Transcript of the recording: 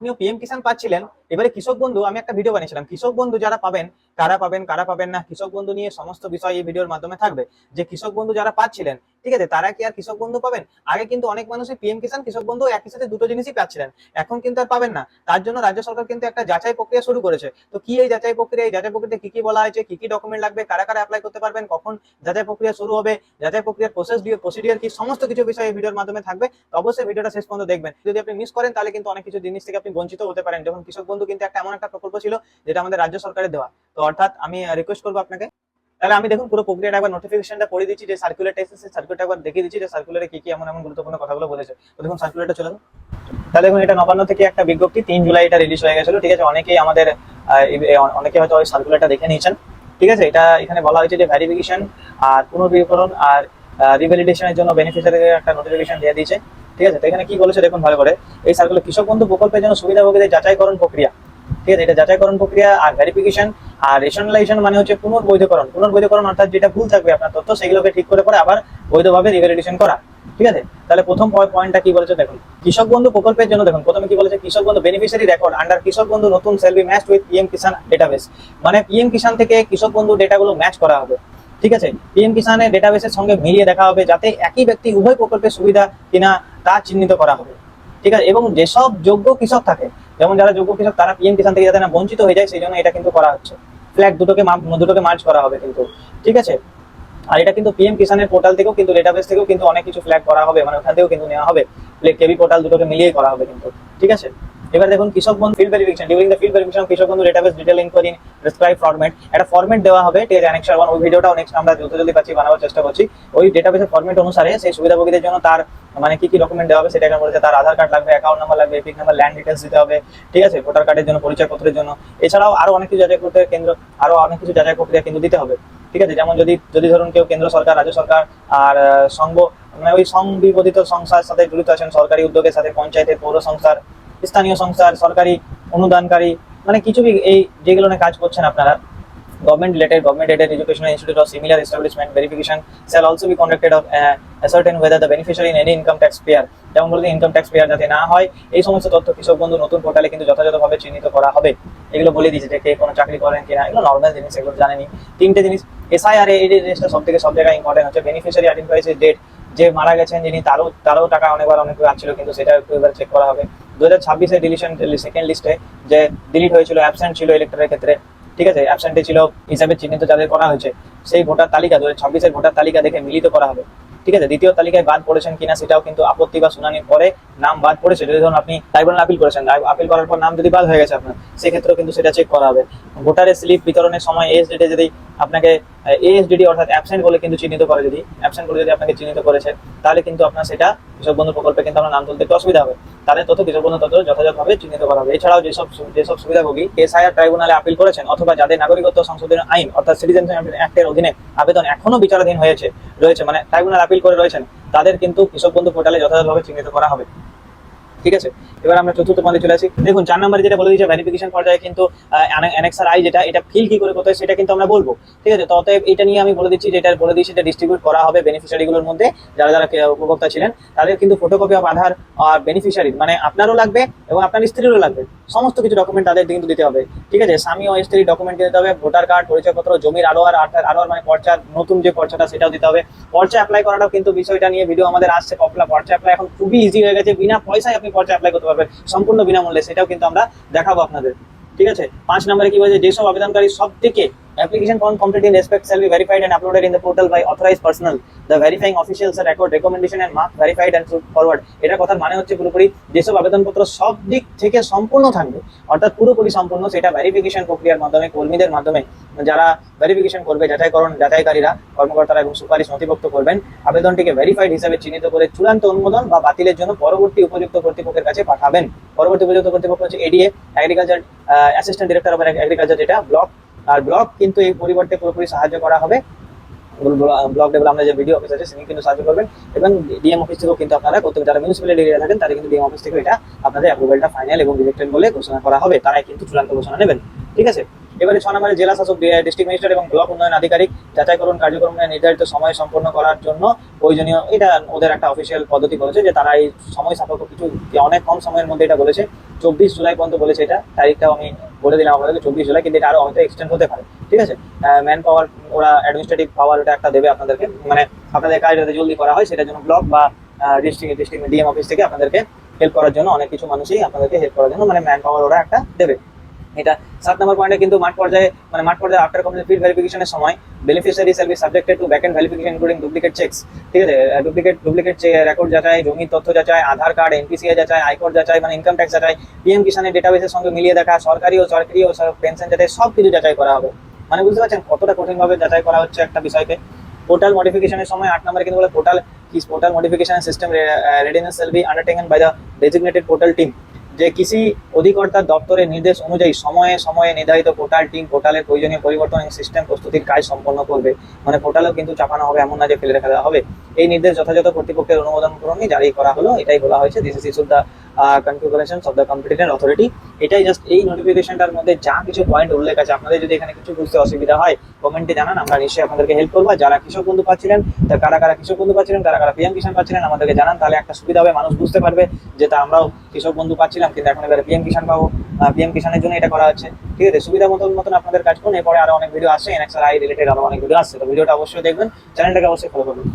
আপনিও পিএম কিষাণ পাচ্ছিলেন। এবারে কৃষক বন্ধু আমি একটা ভিডিও বানিয়েছিলাম, কৃষক বন্ধু যারা পাবেন কারা পাবেন না, কৃষক বন্ধু নিয়ে সমস্ত বিষয় এই ভিডিওর মাধ্যমে থাকবে। যে কৃষক বন্ধু যারা পাচ্ছিলেন, ঠিক আছে, তারা কি আর কৃষক বন্ধু পাবেন? আগে কিন্তু অনেক মানুষই পিএম কিষাণ কৃষক বন্ধু একই সাথে দুটো জিনিসই পাচ্ছিলেন, এখন কিন্তু আর পাবেন না। তার জন্য রাজ্য সরকার কিন্তু একটা যাচাই প্রক্রিয়া শুরু করেছে। তো কি এই যাচাই প্রক্রিয়া, এই যাচাই প্রক্রিয়াতে কি কি বলা হয়েছে, কি কি ডকুমেন্ট লাগবে, কারা কারা অ্যাপ্লাই করতে পারবেন, কখন যাচাই প্রক্রিয়া শুরু হবে, যাচাই প্রক্রিয়ার প্রসিডিওর কি, সমস্ত কিছু বিষয় এই ভিডিওর মাধ্যমে থাকবে। তো অবশ্যই ভিডিওটা শেষ পর্যন্ত দেখবেন। যদি আপনি মিস করেন তাহলে কিন্তু অনেক কিছু জিনিস থেকে আপনি বঞ্চিত হতে পারেন। যখন কৃষক বন্ধু কিন্তু একটা এমন একটা প্রকল্প ছিল যেটা আমাদের রাজ্য সরকারের দেওয়া। তো অর্থাৎ আমি রিকোয়েস্ট করবো আপনাকে, তাহলে আমি দেখুন পুরো প্রক্রিয়াটা একবার নোটিফিকেশনটা পড়ে দিচ্ছি, যে সার্কুলারটা এসেছে সার্কুলারটা একবার দেখিয়ে দিচ্ছি যে সার্কুলারে কি কি এমন এমন গুরুত্বপূর্ণ কথাগুলো বলেছে। তো দেখুন সার্কুলারটা চলে যাবে। তাহলে দেখুন এটা নবান্ন থেকে একটা বিজ্ঞপ্তি 3 জুলাই এটা রিলিজ হয়ে গেছিল, ঠিক আছে। অনেকেই আমাদের অনেকে হয়তো ওই সার্কুলারটা দেখে নিয়েছেন, ঠিক আছে। এটা এখানে বলা হয়েছে যে ভেরিফিকেশন আর পুনর্বীকরণ আর রিভ্যালিডেশনের জন্য বেনিফিশিয়ারিকে একটা নোটিফিকেশন দিয়ে দিয়েছে, ঠিক আছে। তো এখানে কি বলেছে দেখুন ভালো করে। এই সার্কুলার কৃষক বন্ধু প্রকল্পের জন্য সুবিধাভোগীদের যাচাইকরণ প্রক্রিয়া, ঠিক আছে, এটা যাচাইকরণ প্রক্রিয়া আর ভেরিফিকেশন আর রেশনালাইজেশন মানে হচ্ছে পুনর্বৈধকরণ অর্থাৎ যেটা ভুল থাকবে আপনার তথ্য সেগুলোকে ঠিক করে পরে আবার বৈধভাবে রিভ্যালিডেশন করা, ঠিক আছে। তাহলে প্রথম পয়েন্টটা কি বলেছে দেখুন, কৃষক বন্ধু প্রকল্পের জন্য দেখুন প্রথমে কি বলেছে, কৃষক বন্ধু beneficiary record under Krishak Bandhu নতুন cell be matched with PM Kisan database. মানে পিএম কিষাণ থেকে কৃষক বন্ধু ডেটাগুলো ম্যাচ করা হবে, ঠিক আছে। পিএম কিষাণের ডেটাবেসের সঙ্গে মিলিয়ে দেখা হবে যাতে একই ব্যক্তি উভয় প্রকল্পের সুবিধা কিনা তা চিহ্নিত করা হবে, ঠিক আছে। এবং যেসব যোগ্য কৃষক থাকে, যেমন যারা যোগ্য কৃষক তারা পিএম কিষাণ থেকে যাতে না বঞ্চিত হয়ে যায় সেই জন্য এটা কিন্তু করা হচ্ছে। ফ্ল্যাগ দুটোকে মার্জ করা হবে কিন্তু, ঠিক আছে। আর এটা কিন্তু পিএম কিষাণের পোর্টাল থেকেও কিন্তু ডেটাবেস থেকেও কিন্তু অনেক কিছু ফ্ল্যাগ করা হবে, মানে ওখান থেকেও কিন্তু নেওয়া হবে, কেবি পোর্টাল দুটোকে মিলিয়ে করা হবে কিন্তু, ঠিক আছে। এবার দেখুন Krishak Bandhu field verification, during the field verification Krishak Bandhu database detail inquiry in prescribe format, একটা ফরম্যাট দেওয়া হবে, ঠিক আছে। অ্যানেক্সার 1 ওই ভিডিওটাও নেক্সট আমরা যত জলদি পাচ্ছি বানাবার চেষ্টা করছি। ওই ডেটাবেসের ফরম্যাট অনুসারে সেই সুবিধাভোগীদের জন্য তার মানে কি কি ডকুমেন্ট দেওয়া হবে সেটা এখানে বলেছে। তার আধার কার্ড লাগবে, অ্যাকাউন্ট নাম্বার লাগবে, এপিক নাম্বার, ল্যান্ড ডিটেলস দিতে হবে, ঠিক আছে, ভোটার কার্ডের জন্য, পরিচয়পত্রের জন্য। এছাড়াও আরো অনেক কিছু যাচাই করতে আরো অনেক কিছু যাচাই প্রক্রিয়া কিন্তু দিতে হবে, ঠিক আছে। যেমন যদি যদি ধরুন কেউ কেন্দ্র সরকার, রাজ্য সরকার আর সংঘ মানে ওই সংবিধিত সংস্থার সাথে জড়িত আছেন, সরকারি উদ্যোগের সাথে, পঞ্চায়েতের, পৌর সংস্থার, স্থানীয় সংস্থার, সরকারি অনুদানকারী, মানে কিছু এই যেগুলো নিয়ে কাজ করছেন আপনারা, government aided educational institute or similar establishment verification shall also be conducted of ascertain whether the beneficiary in any income tax payer, যেমন বলতে ইনকাম ট্যাক্স পেয়ার যাতে না হয় এই সমস্ত তথ্য কৃষক বন্ধু নতুন পোর্টালে কিন্তু যথাযথভাবে চিহ্নিত করা হবে। এগুলো বলে দিয়েছে যে কে কোনো চাকরি করেন কিনা, এগুলো নর্মাল জিনিস, এগুলো জানেনি। 3টে জিনিস এসআইআর এই জিনিসটা সব জায়গায় ইম্পর্টেন্ট হচ্ছে। বেনিফিশিয়ারি আইডেন্টিফাইজ ডেট, যে মারা গেছেন যিনি তারও টাকা অনেক আসছিল কিন্তু সেটা একটু এবার চেক করা হবে। 2026 ডিলিশন সেকেন্ড লিস্টে যে ডিলিট হয়েছিল, অ্যাবসেন্ট ছিল ইলেক্টরের ক্ষেত্রে, ঠিক আছে, অ্যাবসেন্টে ছিল হিসাবে চিহ্নিত যাদের করা হয়েছে সেই ভোটার তালিকা 2026 ভোটার তালিকা দেখে মিলিত করা হবে, ঠিক আছে। দ্বিতীয় তালিকায় বাদ পড়েছেন কিনা সেটাও কিন্তু আপত্তি বা শুনানির পরে নাম বাদ পড়েছে, যদি ধরুন আপনি ট্রাইব্যুনাল আপিল করেছেন, আপিল করার পর নাম যদি বাদ হয়ে গেছে আপনার, সেক্ষেত্রেও কিন্তু সেটা চেক করা হবে। ভোটারের স্লিপ বিতরণের সময় এএসডিডি যদি আপনাকে এএসডিডি অর্থাৎ অ্যাবসেন্ট বলে কিন্তু চিহ্নিত করে, যদি অ্যাবসেন্ট বলে যদি আপনাকে চিহ্নিত করেছে তাহলে কিন্তু আপনার সেটা কৃষক বন্ধু প্রকল্পে কিন্তু আপনার নাম তুলতে একটু অসুবিধা হবে, তাহলে তথ্য কৃষক বন্ধু তথ্য যথাযথভাবে চিহ্নিত করা হবে। এছাড়াও যেসব সুবিধাভোগী এসআইআর ট্রাইব্যুনালে আপিল করেছেন অথবা যাদের নাগরিকত্ব সংশোধনের আইন অর্থাৎ সিটিজেনশিপ অ্যাক্টের অধীনে আবেদন এখনো বিচারাধীন রয়েছে মানে ট্রাইব্যুনাল আপিল করে রয়েছেন, তাদের কিন্তু কৃষক বন্ধু পোর্টালে যথাযথভাবে চিহ্নিত করা হবে, ঠিক আছে। এবার আমরা চতুর্থ পয়েন্টে চলে আসি। দেখুন 4 নম্বরে যেটা বলে দিয়েছে ভেরিফিকেশন পর্যায়ে কিন্তু অ্যানেক্সার আই যেটা এটা ফিল কি করে করতে হয় সেটা কিন্তু আমরা বলবো, ঠিক আছে। তো অতএব এটা নিয়ে আমি বলে দিচ্ছি, যেটা বলে দিচ্ছি যে ডিস্ট্রিবিউট করা হবে বেনিফিশিয়ারিগুলোর মধ্যে যারা যারা উপভোক্তা ছিলেন তাদের কিন্তু ফটোকপি অফ আধার আর বেনিফিশিয়ারি মানে আপনারও লাগবে এবং আপনার স্ত্রীরও লাগবে, সমস্ত কিছু ডকুমেন্ট তাদের কিন্তু দিতে হবে, ঠিক আছে। স্বামী ও স্ত্রীর ডকুমেন্ট দিতে হবে, ভোটার কার্ড, পরিচয়পত্র, জমির আরোয়ার মানে পর্চা, নতুন যে পর্চাটা সেটাও দিতে হবে। পর্চা অ্যাপ্লাই করাটাও কিন্তু বিষয়টা নিয়ে ভিডিও আমাদের আসছে, পর্চা অ্যাপ্লাই এখন খুবই ইজি হয়ে গেছে, বিনা পয়সায় আপনি পর্চা অ্যাপ্লাই করতে পারবেন সম্পূর্ণ বিনামূল্যে, সেটাও কিন্তু আমরা দেখাবো আপনাদের, ঠিক আছে। 5 নম্বরে কি বলছে, যেসব আবেদনকারী সব থেকে application form complete in respect shall be verified and uploaded in the portal by authorized personnel, the verifying officials record recommendation and mark verified and forward। এটা কথার মানে হচ্ছে পুরোপুরি যেসব আবেদনপত্র সব দিক থেকে সম্পূর্ণ থাকবে অর্থাৎ পুরোপুরি সম্পূর্ণ, সেটা ভেরিফিকেশন প্রক্রিয়ার মাধ্যমে কর্মীদের মাধ্যমে যারা ভেরিফিকেশন করবে, যাচাইকারীরা কর্মকর্তারা এবং সুপারিশ নথিভুক্ত করবেন, আবেদনটিকে ভেরিফাইড হিসাবে চিহ্নিত করে চূড়ান্ত অনুমোদন বা বাতিলের জন্য পরবর্তী উপযুক্ত কর্তৃপক্ষের কাছে পাঠাবেন। পরবর্তী উপযুক্ত কর্তৃপক্ষ হচ্ছে ADA, agriculture assistant director of agriculture, যেটা ব্লক। আর ব্লক কিন্তু এই পরিবর্তে পুরোপুরি সাহায্য করা হবে, ব্লক লেভেল আমরা যে ভিডিও অফিস আছে তিনি কিন্তু সাহায্য করবেন এবং ডিএম অফিস থেকেও কিন্তু আপনারা করতে, যারা মিউনিসিপ্যালিটি এরিয়া থাকেন তাদের কিন্তু ডিএম অফিস থেকে এটা আপনাদের অ্যাপ্রুভালটা ফাইনাল এবং রিজেক্টেড বলে ঘোষণা করা হবে, তারাই কিন্তু চূড়ান্ত ঘোষণা নেবেন, ঠিক আছে। এবারে 6 নম্বরে জেলা শাসক, ডিস্ট্রিক্ট ম্যাজিস্ট্রেট এবং ব্লক উন্নয়ন আধিকারিক যাচাইকরণ কার্যক্রম নির্ধারিত সময় সম্পন্ন করার জন্য প্রয়োজনীয়, এটা ওদের একটা অফিসিয়াল পদ্ধতি বলেছে যে তারা এই সময় সাপেক্ষ কিছু অনেক কম সময়ের মধ্যে এটা বলেছে, 24 জুলাই পর্যন্ত বলেছে। এটা তারিখটাও আমি বলে দিলাম আপনাদেরকে 24 জুলাই, কিন্তু এটা আরো হয়তো এক্সটেন্ড হতে পারে, ঠিক আছে। ম্যান পাওয়ার, ওরা অ্যাডমিনিস্ট্রেটিভ পাওয়ার ওটা একটা দেবে আপনাদেরকে, মানে আপনাদের কাজ যাতে জলদি করা হয় সেটার জন্য ব্লক বা ডিস্ট্রিক্ট ডিএম অফিস থেকে আপনাদেরকে হেল্প করার জন্য, অনেক কিছু মানুষই আপনাদেরকে হেল্প করার জন্য মানে ম্যান পাওয়ার ওরা একটা দেবে। এটা 7 নম্বর পয়েন্টে কিন্তু মাঠ পর্যায়ে আফটার কমপ্লিট ফিল্ড ভেরিফিকেশনের সময় beneficiary service subjected to back end verification including duplicate checks, ঠিক আছে। ডুপ্লিকেট রেকর্ড যাচাই, জমির তথ্য যাচাই, আধার কার্ড, এনপিসিআই যাচাই, আয়কর যাচাই মানে ইনকাম ট্যাক্স যাচাই, পিএম কিষানের ডেটাবেসের সঙ্গে মিলিয়ে দেখা, সরকারি ও পেনশন যাচাই, সব কিছু যাচাই করা হবে। মানে বুঝতে পারছেন কতটা কঠিনভাবে যাচাই করা হচ্ছে একটা বিষয়কে। পোর্টাল মডিফিকেশনের সময় 8 নম্বরে কিন্তু বলে portal modification system readiness shall be undertaken by the designated portal team, যে কৃষি অধিকর্তার দপ্তরের নির্দেশ অনুযায়ী সময়ে সময়ে নির্ধারিত পোর্টাল টিম পোর্টালের প্রয়োজনীয় পরিবর্তন এবং সিস্টেম প্রস্তুতির কাজ সম্পন্ন করবে। মানে পোর্টালও কিন্তু চাপানো হবে, এমন না যে ফেলে রেখে দেওয়া হবে। এই নির্দেশ যথাযথ কর্তৃপক্ষের অনুমোদন ক্রমে জারি করা হলো, এটাই বলা হয়েছে this is issue the configurations of the competent authority. এটাই জাস্ট এই নোটিফিকেশনটার মধ্যে যা কিছু পয়েন্ট উল্লেখ আছে, আপনাদের যদি এখানে কিছু বুঝতে অসুবিধা হয় কমেন্টে জানান, আমরা নিশ্চয়ই আপনাদেরকে হেল্প করবো। যারা কৃষক বন্ধু পাচ্ছিলেন, তা কারা কারা কৃষক বন্ধু পাচ্ছিলেন, কারা কারা পিএম কিষাণ পাচ্ছিলেন, আমাদেরকে জানান, তাহলে একটা সুবিধা হবে, মানুষ বুঝতে পারবে যে তা আমরাও কৃষক বন্ধু পাচ্ছিলাম কিন্তু এখন এবারে পিএম কিষাণ পাবো, পিএম কিষাণের জন্য এটা করা হচ্ছে, ঠিক আছে। সুবিধা মতন আপনাদের কাজ করুন। এরপরে আরো অনেক ভিডিও আসছে, এনএক্সআরআই রিলেটেড আরো অনেক ভিডিও আসছে, তো ভিডিওটা অবশ্যই দেখবেন, চ্যানেলটাকে অবশ্যই ফলো করবেন।